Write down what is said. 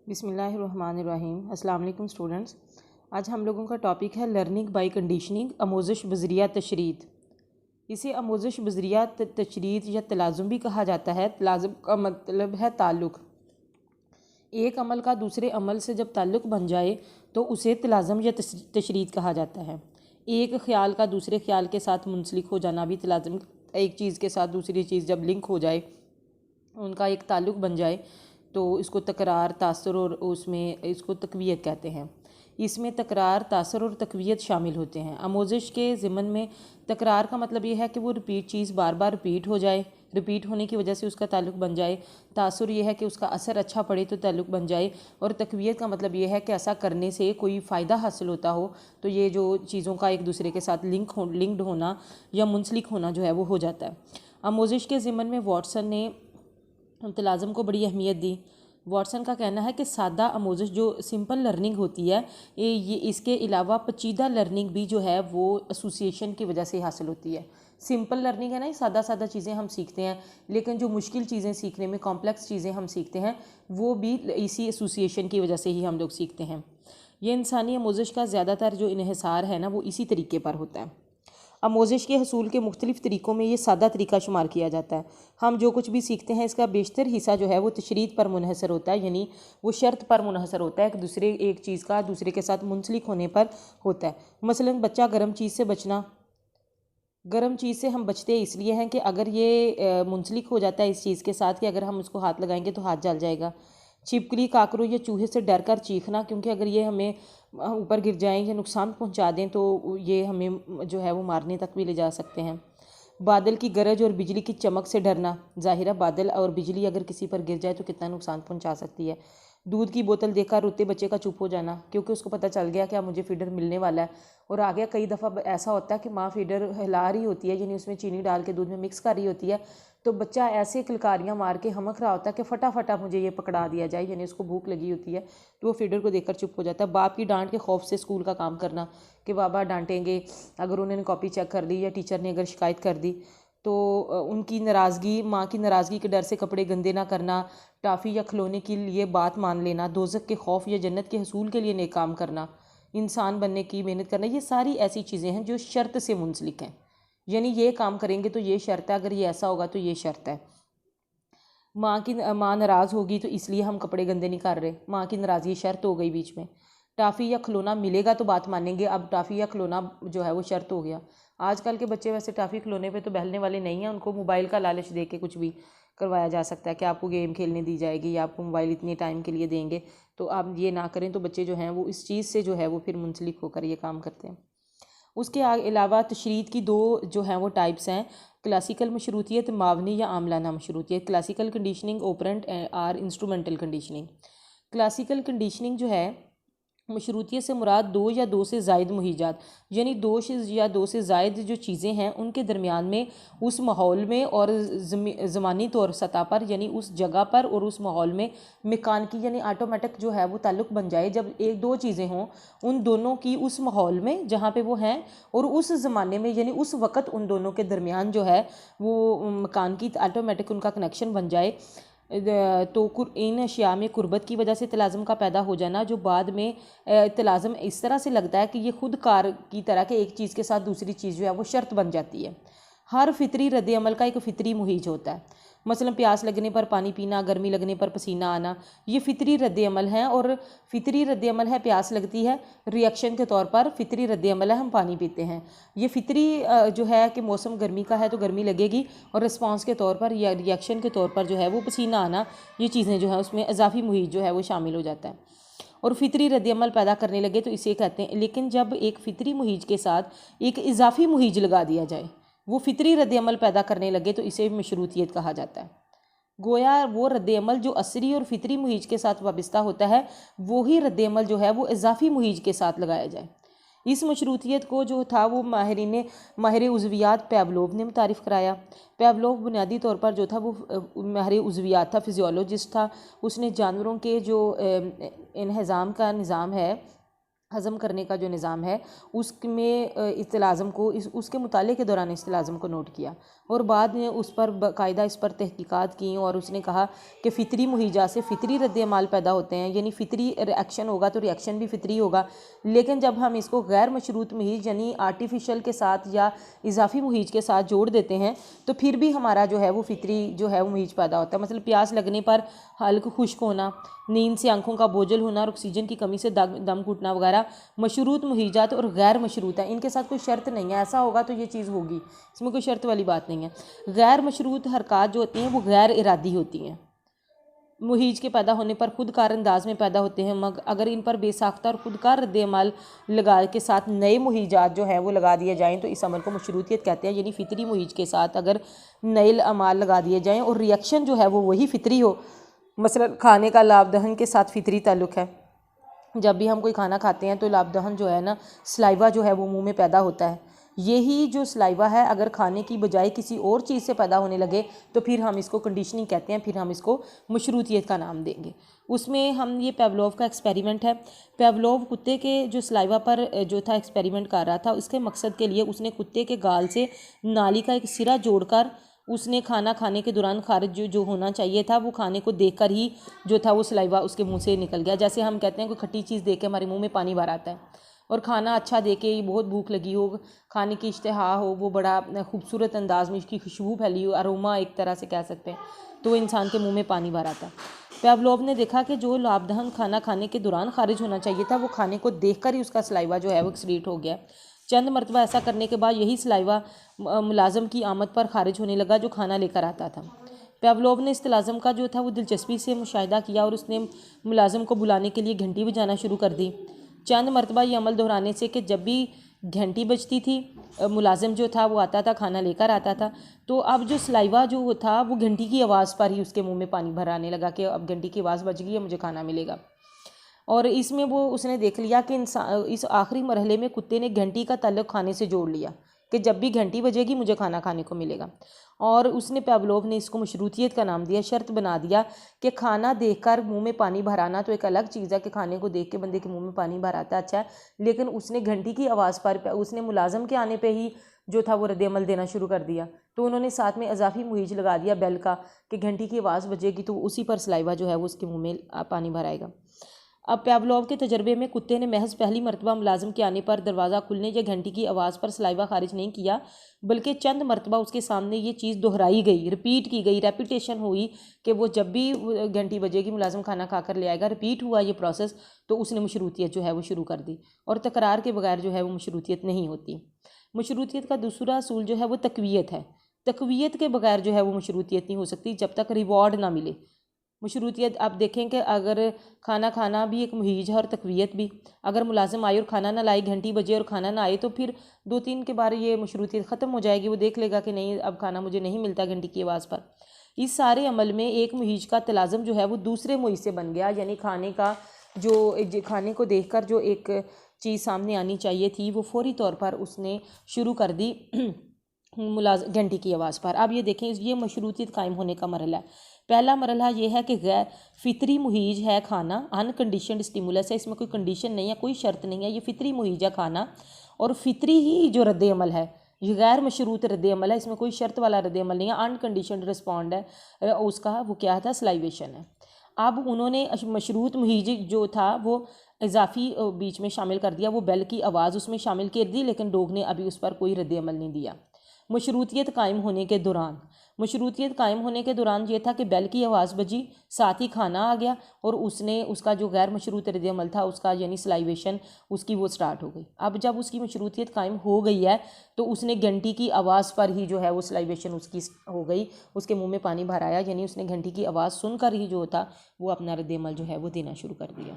बिस्मिल्लाहिर्रहमानिर्रहीम। अस्सलाम वालेकुम स्टूडेंट्स। आज हम लोगों का टॉपिक है लर्निंग बाय कंडीशनिंग, आमोज़िश बज़रिया तशरीद। इसे आमोज़िश बज़रिया तशरीद या तलाज़ुम भी कहा जाता है। तलाज़ुम का मतलब है ताल्लुक़। एक अमल का दूसरे अमल से जब ताल्लुक़ बन जाए तो उसे तलाज़ुम या तशरीद कहा जाता है। एक ख़्याल का दूसरे ख़्याल के साथ मुंसलिक हो जाना भी तलाज़ुम। एक चीज़ के साथ दूसरी चीज़ जब लिंक हो जाए, उनका एक ताल्लुक़ बन जाए, तो इसको तकरार, तासुर और उसमें इसको तक़वियत कहते हैं। इसमें तकरार, तासुर और तक़वियत शामिल होते हैं। आमोज़िश के ज़िमन में तकरार का मतलब ये है कि वो रिपीट चीज़ बार बार रिपीट हो जाए, रिपीट होने की वजह से उसका ताल्लुक़ बन जाए। तासुर ये है कि उसका असर अच्छा पड़े तो ताल्लुक़ बन जाए। और तक़वियत का मतलब ये है कि ऐसा करने से कोई फ़ायदा हासिल होता हो, तो ये जो चीज़ों का एक दूसरे के साथ लिंक्ड होना या मुंसलिक होना जो है वो हो जाता है। आमोज़िश के ज़िमन में वाटसन ने तलाज़ुम को बड़ी अहमियत दी। वाटसन का कहना है कि सादा आमोज़िश जो सिंपल लर्निंग होती है, ये इसके अलावा पेचीदा लर्निंग भी जो है वो एसोसिएशन की वजह से हासिल होती है। सिंपल लर्निंग है ना, सादा सादा चीज़ें हम सीखते हैं, लेकिन जो मुश्किल चीज़ें सीखने में, कॉम्प्लेक्स चीज़ें हम सीखते हैं, वो भी इसी एसोसिएशन की वजह से ही हम लोग सीखते हैं। ये इंसानी आमोज़िश का ज़्यादातर जो इन्हिसार है ना, वो इसी तरीके पर होता है। आमोज़िश के हसूल के मुख्तलिफ़ तरीक़ों में ये सादा तरीका शुमार किया जाता है। हम जो कुछ भी सीखते हैं, इसका बेशतर हिस्सा जो है वो तशरीद पर मुनहसर होता है, यानी वो शर्त पर मुनहसर होता है, एक चीज़ का दूसरे के साथ मुंसलिक होने पर होता है। मसलन बच्चा गर्म चीज़ से बचना, गर्म चीज़ से हम बचते इसलिए हैं कि अगर ये मुंसलिक हो जाता है इस चीज़ के साथ कि अगर हम उसको हाथ लगाएंगे तो हाथ जल जाएगा। छिपकली, काकरू या चूहे से डर कर चीखना, क्योंकि अगर ये हमें ऊपर गिर जाएं या नुकसान पहुंचा दें तो ये हमें जो है वो मारने तक भी ले जा सकते हैं। बादल की गरज और बिजली की चमक से डरना, ज़ाहिर है बादल और बिजली अगर किसी पर गिर जाए तो कितना नुकसान पहुंचा सकती है। दूध की बोतल देखकर रोते बच्चे का चुप हो जाना, क्योंकि उसको पता चल गया कि अब मुझे फीडर मिलने वाला है। और आगे कई दफ़ा ऐसा होता है कि माँ फीडर हिला रही होती है, यानी उसमें चीनी डाल के दूध में मिक्स कर रही होती है, तो बच्चा ऐसे किलकारियाँ मार के हमक रहा होता है कि फटाफटा मुझे ये पकड़ा दिया जाए, यानी उसको भूख लगी होती है, तो वो फीडर को देखकर चुप हो जाता है। बाप की डांट के खौफ से स्कूल का काम करना, कि बाबा डांटेंगे अगर उन्होंने कॉपी चेक कर दी या टीचर ने अगर शिकायत कर दी, तो उनकी नाराज़गी, माँ की नाराज़गी के डर से कपड़े गंदे ना करना, टाफ़ी या खिलौने के लिए बात मान लेना, दोज़ख के खौफ या जन्नत के हसूल के लिए नेक काम करना, इंसान बनने की मेहनत करना, ये सारी ऐसी चीज़ें हैं जो शर्त से मुंसलिक हैं। यानी ये काम करेंगे तो ये शर्त है, अगर ये ऐसा होगा तो ये शर्त है। माँ नाराज़ होगी तो इसलिए हम कपड़े गंदे नहीं कर रहे, माँ की नाराज़गी शर्त हो गई बीच में। टाफ़ी या खिलौना मिलेगा तो बात मानेंगे, अब टाफ़ी या खिलौना जो है वो शर्त हो गया। आजकल के बच्चे वैसे टाफ़ी खिलौने पे तो बहलने वाले नहीं हैं, उनको मोबाइल का लालच दे के कुछ भी करवाया जा सकता है कि आपको गेम खेलने दी जाएगी या आपको मोबाइल इतने टाइम के लिए देंगे, तो आप ये ना करें, तो बच्चे जो हैं वो इस चीज़ से जो है वो फिर मुंसलिक होकर ये काम करते हैं। उसके अलावा तशरीद की दो जो हैं वो टाइप्स हैं, क्लासिकल मशरूतियत, मावनी या आमलाना मशरूतियत। Classical conditioning, operant or instrumental conditioning. Classical conditioning जो है, मशरूतियत से मुराद दो या दो से ज़ायद मुहीजात, यानी दो से ज़ायद जो चीज़ें हैं उनके दरमियान में, उस माहौल में और ज़मानी तौर सतह पर, यानी उस जगह पर और उस माहौल में मेकान की यानी ऑटोमेटिक जो है वो ताल्लुक़ बन जाए। जब एक दो चीज़ें हों, उन दोनों की उस माहौल में जहाँ पे वो हैं और उस ज़माने में, यानी उस वक़्त उन दोनों के दरमियान जो है वो मकान की ऑटोमेटिक उनका कनेक्शन बन जाए, तो इन अशिया में कुर्बत की वजह से तलाज़ुम का पैदा हो जाना, जो बाद में तलाज़ुम इस तरह से लगता है कि ये खुद कार की तरह के एक चीज़ के साथ दूसरी चीज़ जो है वो शर्त बन जाती है। हर फितरी रद्द अमल का एक फ़ितरी मुहीज होता है। मसलन प्यास लगने पर पानी पीना, गर्मी लगने पर पसीना आना, ये फ़ितरी रद्द अमल हैं। और फ़ितरी रद्द अमल है, प्यास लगती है, रिएक्शन के तौर पर फ़ितरी रद्द अमल है, हम पानी पीते हैं। ये फ़ितरी जो है कि मौसम गर्मी का है तो गर्मी लगेगी, और रिस्पांस के तौर पर या रिएक्शन के तौर पर जो है वो पसीना आना, ये चीज़ें जो है उसमें इजाफी मुहीज जो है वो शामिल हो जाता है। और फ़ितरी रद्द-ए-अमल पैदा करने लगे तो इसे कहते हैं। लेकिन जब एक फ़ितरी मुहीज के साथ एक इजाफी मुहीज लगा दिया जाए, वो फ़ितरी रद्द-ए-अमल पैदा करने लगे, तो इसे मशरूतियत कहा जाता है। गोया वो रद्द-ए-अमल जो असरी और फ़ितरी मुहीज के साथ वाबस्ता होता है, वही रद्द-ए-अमल जो है वो इजाफी मुहीज के साथ लगाया जाए। इस मशरूतियत को जो था वो माहिर उज़वियात पेवलोव ने मुतारिफ़ कराया। पेवलोव बुनियादी तौर पर जो था वो माहिर उज़वियात था, फिजियोलॉजिस्ट था। उसने जानवरों के जो इन्हिज़ाम का निज़ाम है, हज़म करने का जो निज़ाम है उसमें इस्तिलाज़म को उसके मुताले के दौरान इस्तिलाज़म को नोट किया और बाद में उस पर बाकायदा इस पर तहकीकात की और उसने कहा कि फ़ितरी मुहीजा से फ़ितरी रद्द-ए-अमाल पैदा होते हैं, यानी फ़ितरी रिएक्शन होगा तो रिएक्शन भी फ़ितरी होगा। लेकिन जब हम इसको गैर मशरूत मुहीज यानी आर्टिफिशियल के साथ या इजाफ़ी मुहीज के साथ जोड़ देते हैं तो फिर भी हमारा जो है वो फ़ितरी जो है वो मुहीज पैदा होता है। मतलब प्यास लगने पर हल्क खुश्क होना, नींद से आंखों का बोझल होना और ऑक्सीजन की कमी से दम घुटना वगैरह मशरूत मुहीजात और गैर मशरूत है, इनके साथ कोई शर्त नहीं है। ऐसा होगा तो ये चीज़ होगी, इसमें कोई शर्त वाली बात नहीं है। गैर मशरूत हरकत जो होती हैं वो गैर इरादी होती हैं, मुहीज के पैदा होने पर खुद कार अंदाज में पैदा होते हैं, मगर अगर इन पर बेसाख्ता और खुद कार रद्द-ए-अमाल लगा के साथ नए मुहीजात जो है वो लगा दिए जाएँ तो इस अमल को मशरूतियत कहते हैं। यानी फ़ितरी मुहीज के साथ अगर नए अमाल लगा दिए जाएँ और रिएक्शन जो है वो वही फ़ितरी हो, मसलन खाने का लाभ दहन के साथ फ़ितरी ताल्लुक़ है। जब भी हम कोई खाना खाते हैं तो लाभ दहन जो है ना, सलाइवा जो है वो मुंह में पैदा होता है। यही जो सलाइवा है अगर खाने की बजाय किसी और चीज़ से पैदा होने लगे तो फिर हम इसको कंडीशनिंग कहते हैं, फिर हम इसको मशरूतियत का नाम देंगे। उसमें हम ये पेवलोव का एक्सपेरिमेंट है। पेवलोव कुत्ते के जो सलाइवा पर जो था एक्सपेरिमेंट कर रहा था, उसके मकसद के लिए उसने कुत्ते के गाल से नाली का एक सिरा जोड़कर उसने खाना खाने के दौरान खारिज जो होना चाहिए था वो खाने को देखकर ही जो था वो सलाइवा उसके मुंह से निकल गया। जैसे हम कहते हैं कोई खट्टी चीज़ देख के हमारे मुंह में पानी भर आता है, और खाना अच्छा दे के बहुत भूख लगी हो, खाने की इश्तहा हो, वो बड़ा खूबसूरत अंदाज में उसकी खुशबू फैली हो, अरोमा एक तरह से कह सकते हैं, तो इंसान के मुंह में पानी भर आता है। पेवलोव ने देखा कि जो लाभदहन खाना खाने के दौरान खारिज होना चाहिए था वो खाने को देखकर ही उसका सलाइवा जो है वो एक्सक्रीट हो गया। चंद मरतबा ऐसा करने के बाद यही सलाइवा मुलाजम की आमद पर खारिज होने लगा जो खाना लेकर आता था। पेवलोव ने इस मुलाजम का जो था वो दिलचस्पी से मुशाहिदा किया और उसने मुलाजम को बुलाने के लिए घंटी बजाना शुरू कर दी। चंद मरतबा ये अमल दोहराने से कि जब भी घंटी बजती थी मुलाजिम जो था वो आता था, खाना लेकर आता था, तो अब जो सलाइवा जो था वो घंटी की आवाज़ पर ही उसके मुंह में पानी भर आने लगा कि अब घंटी की आवाज़ बज गई है, मुझे खाना मिलेगा। और इसमें वो उसने देख लिया कि इस आखिरी मरहले में कुत्ते ने घंटी का ताल्लुक़ खाने से जोड़ लिया कि जब भी घंटी बजेगी मुझे खाना खाने को मिलेगा। और उसने पेवलोव ने इसको मशरूतियत का नाम दिया, शर्त बना दिया कि खाना देखकर मुंह में पानी भर आना तो एक अलग चीज़ है कि खाने को देख के बंदे के मुंह में पानी भर आता है, अच्छा है, लेकिन उसने घंटी की आवाज़ पर उसने मुलाजम के आने पे ही जो था वो रद्द-ए-अमल देना शुरू कर दिया। तो उन्होंने साथ में इजाफी मुहीज लगा दिया बेल का कि घंटी की आवाज़ बजेगी तो उसी पर सलाइवा जो है वो उसके मुँह में पानी भर आएगा। अब पेवलोव के तजर्बे में कुत्ते ने महज पहली मरतबा मुलाजिम के आने पर दरवाज़ा खुलने या घंटी की आवाज़ पर सलाइवा खारिज नहीं किया, बल्कि चंद मरतबा उसके सामने ये चीज़ दोहराई गई, रिपीट की गई, रेपिटेशन हुई कि वो जब भी घंटी बजेगी मुलाजिम खाना खा कर ले आएगा। रिपीट हुआ ये प्रोसेस तो उसने मशरूतियत जो है वो शुरू कर दी, और तकरार के बगैर जो है वो मशरूतियत नहीं होती। मशरूतियत का दूसरा असूल जो है वो तकवीयत है। तकवीयत के बगैर जो है वो मशरूतियत नहीं हो सकती जब तक रिवॉर्ड ना मिले। मशरूतियत आप देखें कि अगर खाना खाना भी एक मुहीज है और तकवीयत भी, अगर मुलाजिम आए और खाना ना लाए, घंटी बजे और खाना ना आए, तो फिर 2-3 के बार ये मशरूतियत ख़त्म हो जाएगी। वो देख लेगा कि नहीं अब खाना मुझे नहीं मिलता घंटी की आवाज़ पर। इस सारे अमल में एक मुहीज का तलाज़म जो है वो दूसरे मुहीज से बन गया, यानी खाने का जो खाने को देख कर जो एक चीज़ सामने आनी चाहिए थी वो फौरी तौर पर उसने शुरू कर दी घंटी की आवाज़ पर। अब ये देखें, ये मशरूतियत कायम होने का मरहला है। पहला मरहला ये है कि गैर फितरी मुहीज है खाना, अनकंडीशनड स्टिमुलस है, इसमें कोई कंडीशन नहीं है, कोई शर्त नहीं है, ये फितरी मुहीज है खाना, और फितरी ही जो रद्द-ए-अमल है ये गैर मशरूत रद्द-ए-अमल है, इसमें कोई शर्त वाला रद्द-ए-अमल नहीं है, अनकंडीशनड रिस्पॉन्ड है उसका, वो क्या था, सलाइवेशन है। अब उन्होंने मशरूत मुहीज जो था वो इजाफी बीच में शामिल कर दिया, वो बेल की आवाज़ उसमें शामिल कर दी, लेकिन डॉग ने अभी उस पर कोई रद्द-ए-अमल नहीं दिया। मशरूतियत कायम होने के दौरान ये था कि बेल की आवाज़ बजी, साथ ही खाना आ गया, और उसने उसका जो गैर मशरूत रद्द-ए-अमल था उसका यानी सलाइवेशन उसकी वो स्टार्ट हो गई। अब जब उसकी मशरूतियत कायम हो गई है तो उसने घंटी की आवाज़ पर ही जो है वो सलाइवेशन उसकी हो गई, उसके मुंह में पानी भर आया, यानी उसने घंटी की आवाज़ सुनकर ही जो था वो अपना रद्द-ए-अमल जो है वो देना शुरू कर दिया।